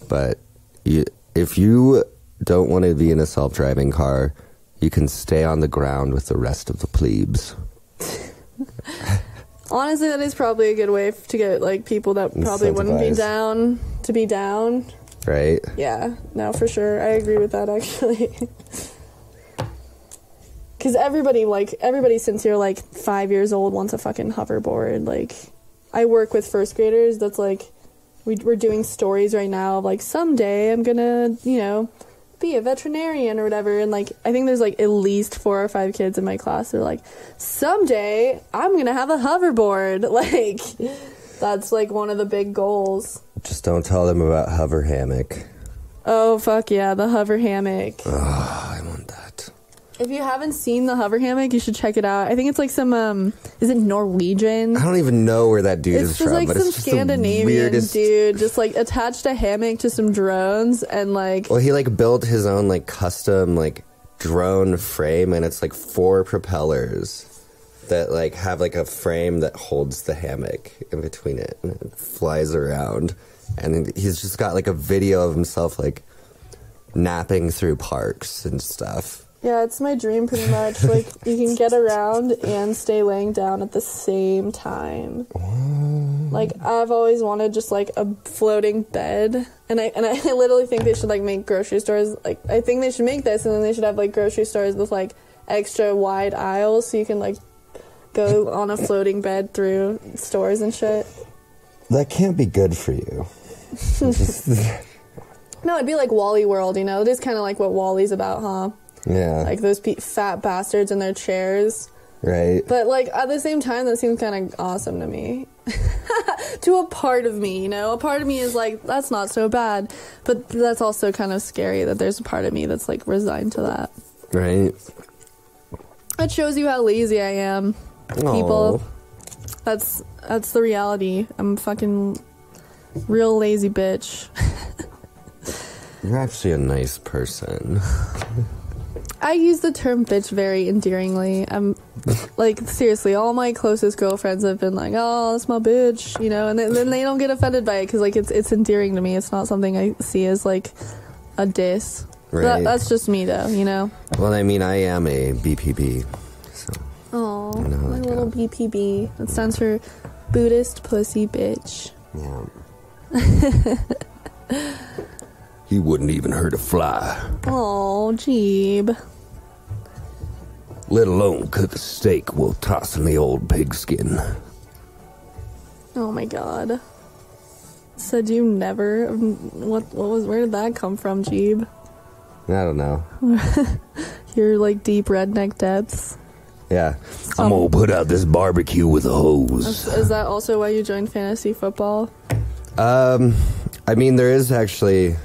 but if you don't want to be in a self-driving car, you can stay on the ground with the rest of the plebes. Honestly, that is probably a good way to get, like, people that probably wouldn't be down to be down. Right? Yeah, no, for sure. I agree with that, actually. Because everybody since you're, like, 5 years old wants a fucking hoverboard. Like, I work with first graders that's, like, we're doing stories right now of, like, someday I'm gonna, be a veterinarian or whatever, and, like, I think there's, like, at least 4 or 5 kids in my class that are like, someday I'm gonna have a hoverboard. Like, that's, like, one of the big goals. Just don't tell them about hover hammock. Oh, fuck yeah, the hover hammock. Oh, I want that. If you haven't seen the hover hammock, you should check it out. I think it's, like, some, is it Norwegian? I don't even know where that dude is from, like, but some it's just Scandinavian the weirdest dude just, like, attached a hammock to some drones and, like... Well, he, like, built his own, like, custom, like, drone frame, and it's, like, 4 propellers that, like, have, like, a frame that holds the hammock in between it, and it flies around. And he's just got, like, a video of himself, like, napping through parks and stuff. Yeah, it's my dream pretty much. Like, you can get around and stay laying down at the same time. Like, I've always wanted just, like, a floating bed. And I literally think they should, like, make grocery stores. Like, I think they should make this, and then they should have, like, grocery stores with, like, extra wide aisles so you can, like, go on a floating bed through stores and shit. That can't be good for you. No, it'd be like Wally World, It is kind of like what Wally's about, huh? Yeah. Like those fat bastards in their chairs. Right. But, like, at the same time, that seems kind of awesome to me. To a part of me, A part of me is like, that's not so bad. But that's also kind of scary that there's a part of me that's, like, resigned to that. Right. That shows you how lazy I am, people. That's the reality. I'm a fucking real lazy bitch. You're actually a nice person. I use the term bitch very endearingly. I'm, like, seriously, all my closest girlfriends have been like, oh, that's my bitch, and then they don't get offended by it because, like, it's endearing to me. It's not something I see as, like, a diss. Right. That's just me, though, Well, I mean, I am a BPB, so... Oh, my little BPB. That stands for Buddhist Pussy Bitch. Yeah. He wouldn't even hurt a fly. Oh, Jeeb. Let alone cook a steak while tossing the old pigskin. Oh my god. Said you never? Where did that come from, Jeeb? I don't know. Your, like, deep redneck depths. Yeah. I'm gonna put out this barbecue with a hose. Is that also why you joined fantasy football? I mean, there is actually,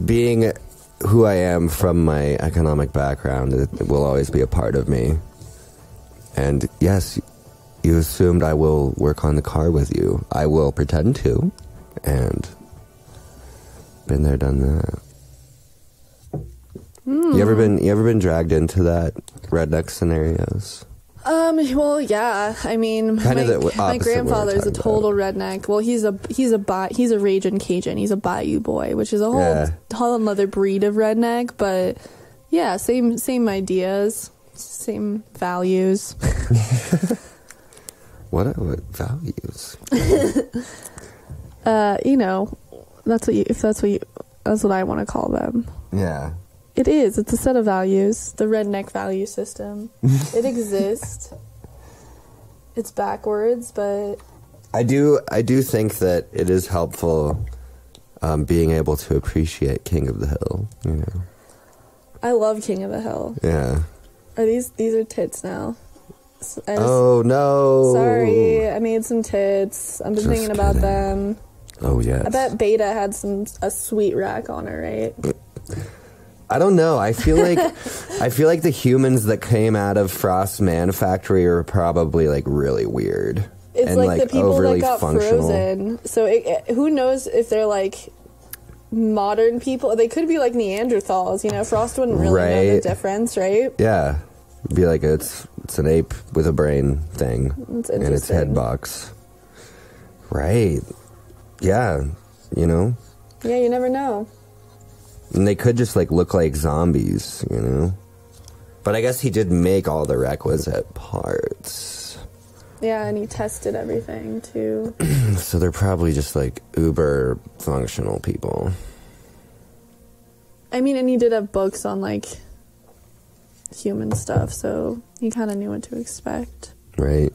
being who I am from my economic background, it will always be a part of me. And yes, you assumed I will work on the car with you. I will pretend to, and been there, done that. You ever been dragged into that redneck scenarios? Well, yeah. I mean, my grandfather's a total redneck. Well, he's a raging Cajun. He's a Bayou boy, which is a whole another breed of redneck. But yeah, same ideas, same values. What values? That's what I want to call them. Yeah. It is. It's a set of values. The redneck value system. It exists. It's backwards, but... I do think that it is helpful being able to appreciate King of the Hill, I love King of the Hill. Yeah. These are tits now. Oh, no. Sorry, I made some tits. I've been thinking about them. Oh, yes. I bet Beta had a sweet rack on her, right? I don't know. I feel like the humans that came out of Frost's Man Factory are probably, like, really weird. it's and, like the people that overly got functional. frozen. So who knows if they're like modern people? They could be like Neanderthals. You know, Frost wouldn't really know the Right. difference, right? Yeah. Be like it's an ape with a brain thing It's in its head interesting. box. Right. Yeah. You know? Yeah, you never know. And they could just like look like zombies, you know? But I guess he did make all the requisite parts. Yeah, and he tested everything too. So they're probably just like uber functional people. I mean, and he did have books on like human stuff, so he kind of knew what to expect. Right?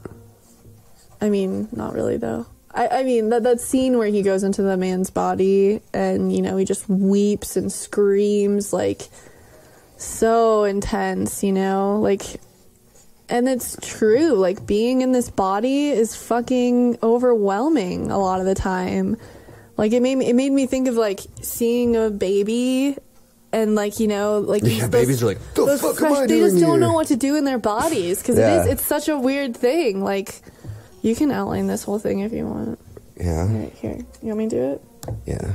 I mean, not really though. I mean, that scene where he goes into the man's body and, you know, he just weeps and screams, like, so intense, you know? Like, and it's true. Like, being in this body is fucking overwhelming a lot of the time. Like, it made me think of, like, seeing a baby and, like, you know, like... Yeah, babies are like, the fuck am I They doing just don't here? know what to do in their bodies, because Yeah. it's such a weird thing. Like... You can outline this whole thing if you want. Yeah. Right here. You want me to do it? Yeah.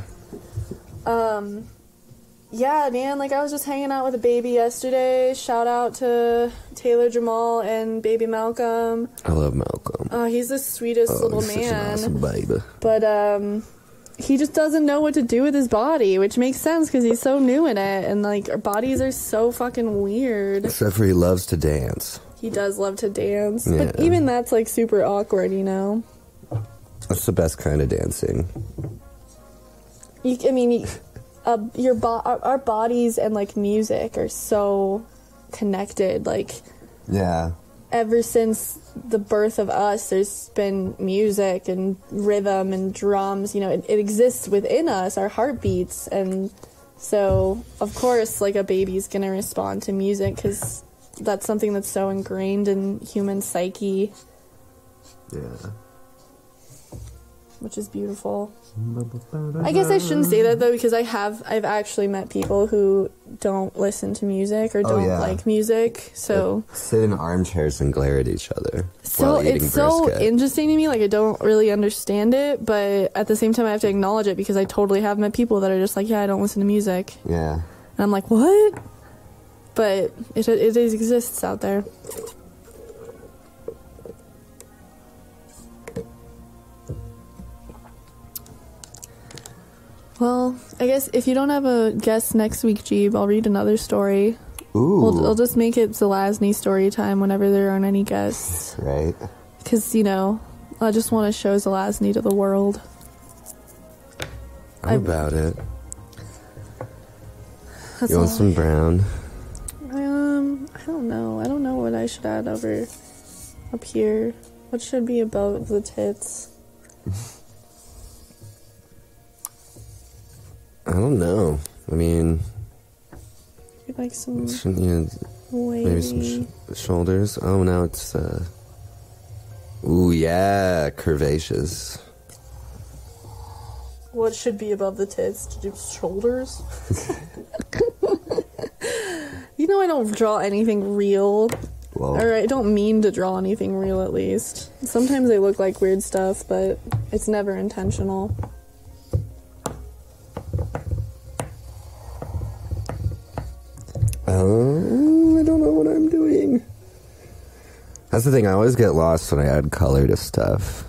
Yeah, man, like I was just hanging out with a baby yesterday. Shout out to Taylor Jamal and baby Malcolm. I love Malcolm. He's the sweetest little he's man. such an awesome baby. But he just doesn't know what to do with his body, which makes sense because he's so new in it, and like our bodies are so fucking weird. Except for he loves to dance. He does love to dance, Yeah. but even that's like super awkward, you know. That's the best kind of dancing. Our bodies and like music are so connected. Like Yeah. ever since the birth of us, there's been music and rhythm and drums. You know, it exists within us, our heartbeats, and so of course, like a baby's gonna respond to music because that's something that's so ingrained in human psyche, Yeah. which is beautiful. I guess I shouldn't say that though, because I've actually met people who don't listen to music or don't yeah. like music. So Sit in armchairs and glare at each other so while eating it's so brisket. interesting to me. Like I don't really understand it, but at the same time I have to acknowledge it because I totally have met people that are just like, yeah, I don't listen to music, Yeah. and I'm like, what? But it exists out there. Well, I guess if you don't have a guest next week, Jeeb, I'll read another story. Ooh. I'll just make it Zelazny story time whenever there aren't any guests. Right. Because, you know, I just want to show Zelazny to the world. I'm about it. That's You want all. some brown? I don't know. I don't know what I should add over up here. What should be above the tits? I don't know. I mean, Like some shouldn't you wavy. maybe some shoulders? Oh, now it's ooh, yeah, curvaceous. What should be above the tits? To do shoulders? You know I don't draw anything real. Well, Or I don't mean to draw anything real, at least. Sometimes they look like weird stuff, but it's never intentional. I don't know what I'm doing. That's the thing. I always get lost when I add color to stuff.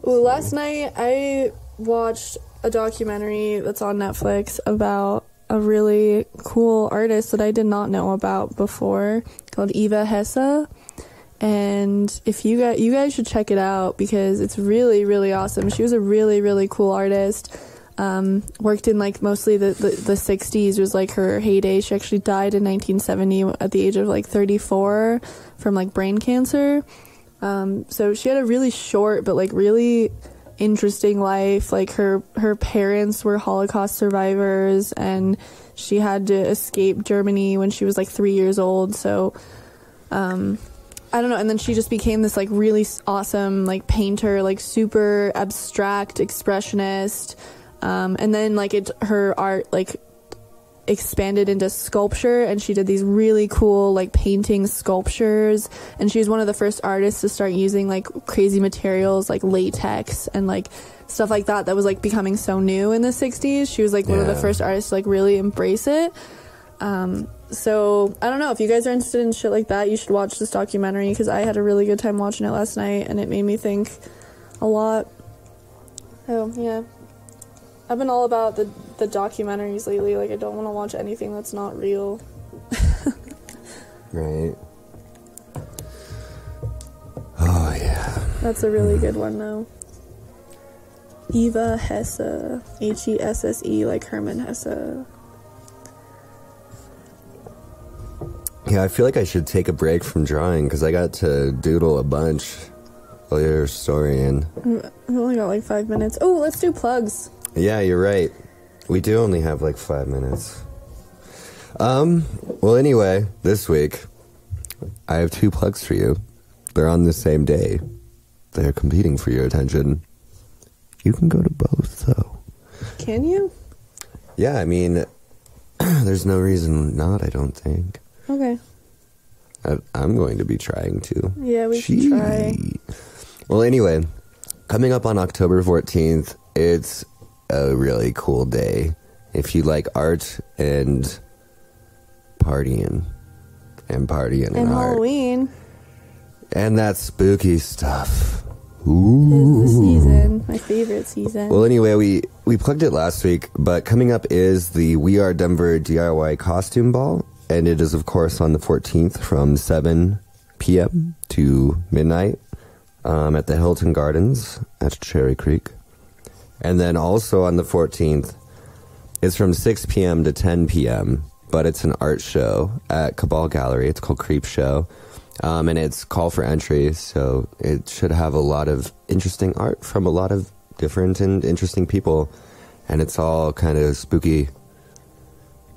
Ooh, last night I watched a documentary that's on Netflix about a really cool artist that I did not know about before called Eva Hesse. And if you guys should check it out because it's really, really awesome. She was a really, really cool artist. Worked in like mostly the 60s was like her heyday. She actually died in 1970 at the age of like 34 from like brain cancer. So she had a really short but like really interesting life. Like her parents were Holocaust survivors and she had to escape Germany when she was like 3 years old. So I don't know, and then she just became this like really awesome like painter, like super abstract expressionist. And then like her art like expanded into sculpture, and she did these really cool like painting sculptures, and she was one of the first artists to start using like crazy materials like latex and like stuff like that was like becoming so new in the 60s. She was like one of the first artists to like really embrace it. So I don't know, if you guys are interested in shit like that, you should watch this documentary, because I had a really good time watching it last night and it made me think a lot. Oh yeah, I've been all about the documentaries lately. Like, I don't want to watch anything that's not real. Right. Oh yeah, that's a really good one though. Eva Hesse, Hesse, like Herman Hesse. Yeah, I feel like I should take a break from drawing, because I got to doodle a bunch while your story in. We only got like 5 minutes. Oh, let's do plugs. Yeah, you're right. We do only have like 5 minutes. Well, anyway, this week I have 2 plugs for you. They're on the same day. They're competing for your attention. You can go to both, though. Can you? Yeah, I mean, there's no reason not, I don't think. Okay. I'm going to be trying to. Yeah, we should try. Well, anyway, coming up on October 14th, it's a really cool day. If you like art and partying and art. Halloween. And that spooky stuff. Ooh. It's the season. My favorite season. Well, anyway, we plugged it last week, but coming up is the WeAreDenver DIY Costume Ball, and it is, of course, on the 14th from 7 p.m. to midnight at the Hilton Gardens at Cherry Creek. And then also on the 14th, it's from 6 p.m. to 10 p.m., but it's an art show at Cabal Gallery. It's called Creep Show. And it's call for entry, so it should have a lot of interesting art from a lot of different and interesting people, and it's all kind of spooky.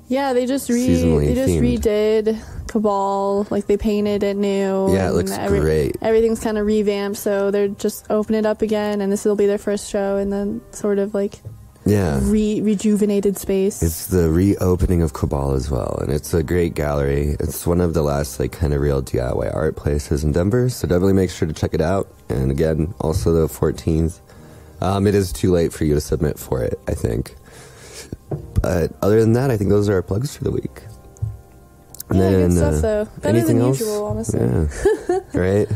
Yeah, they just themed. redid Cabal, like they painted it new. Yeah, it looks great. Everything's kind of revamped, so they're just opening it up again, and this will be their first show in the sort of like rejuvenated space. It's the reopening of Cabal as well, and it's a great gallery. It's one of the last like kind of real DIY art places in Denver, so definitely make sure to check it out. And again, also the 14th. It is too late for you to submit for it, I think. But other than that, I think those are our plugs for the week. And good stuff though. Better than usual, honestly. Yeah. Right?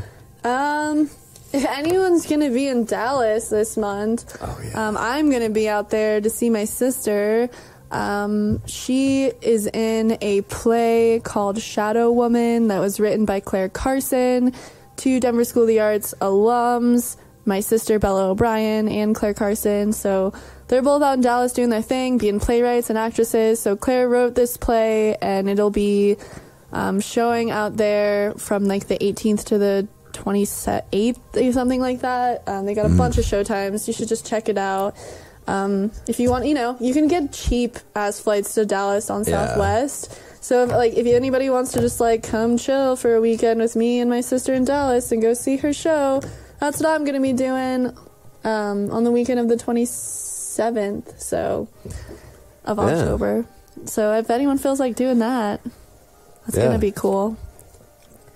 If anyone's gonna be in Dallas this month, I'm gonna be out there to see my sister. She is in a play called Shadow Woman that was written by Claire Carson, 2 Denver School of the Arts alums, my sister Bella O'Brien and Claire Carson. So they're both out in Dallas doing their thing, being playwrights and actresses. So Claire wrote this play, and it'll be showing out there from like the 18th to the 28th or something like that. They got a bunch of showtimes. You should just check it out. If you want, you can get cheap ass flights to Dallas on Southwest. So if anybody wants to just like come chill for a weekend with me and my sister in Dallas and go see her show, that's what I'm gonna be doing on the weekend of the 27th of October. So if anyone feels like doing that, that's gonna be cool.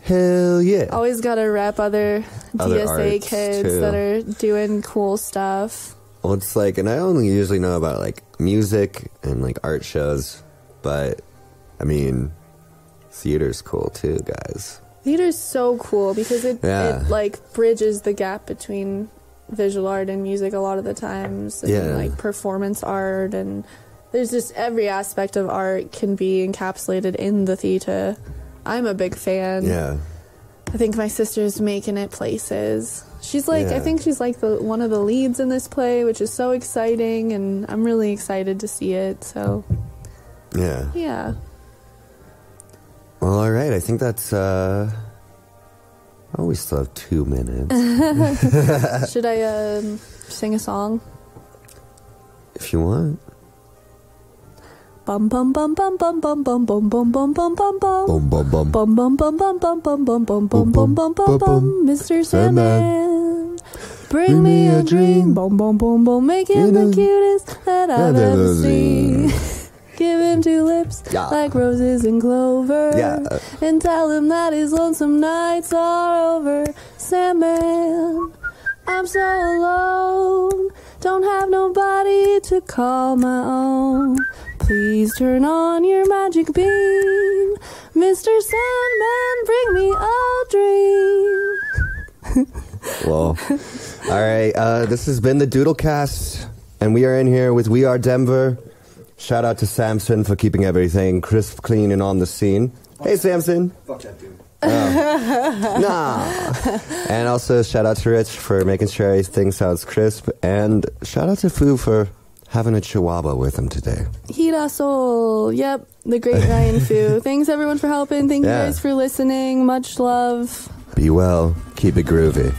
Hell yeah. Always gotta rep other DSA kids too. that are doing cool stuff. Well, it's like, and I only usually know about like music and like art shows, but I mean, theater's cool too, guys. Theater's so cool because it like bridges the gap between visual art and music a lot of the times, and like performance art, and there's just every aspect of art can be encapsulated in the theater. I'm a big fan. Yeah. I think my sister's making it places. She's like, I think she's like one of the leads in this play, which is so exciting, and I'm really excited to see it. So, yeah. Well, all right. I think that's. We still have 2 minutes. Should I sing a song? If you want. Bum bum bum bum bum bum bum bum bum bum bum bum bum Bum bum bum bum bum bum bum bum bum bum bum bum bum bum bum bum. Mr. Sandman, bring me a dream. Bum bum bum bum, making the cutest that I've ever seen. Give him tulips like roses and clover. And tell him that his lonesome nights are over. Sandman, I'm so alone. Don't have nobody to call my own. Please turn on your magic beam. Mr. Sandman, bring me a dream. Well, all right. This has been the DoodleCast, and we are in here with WeAreDenver. Shout out to Samson for keeping everything crisp, clean, and on the scene. Hey, Samson. Fuck that dude. Nah. And also shout out to Rich for making sure everything sounds crisp, and shout out to Fu for having a chihuahua with him today. Hirasol. Yep, the great Ryan Fu. Thanks everyone for helping. Thank you guys for listening. Much love. Be well. Keep it groovy.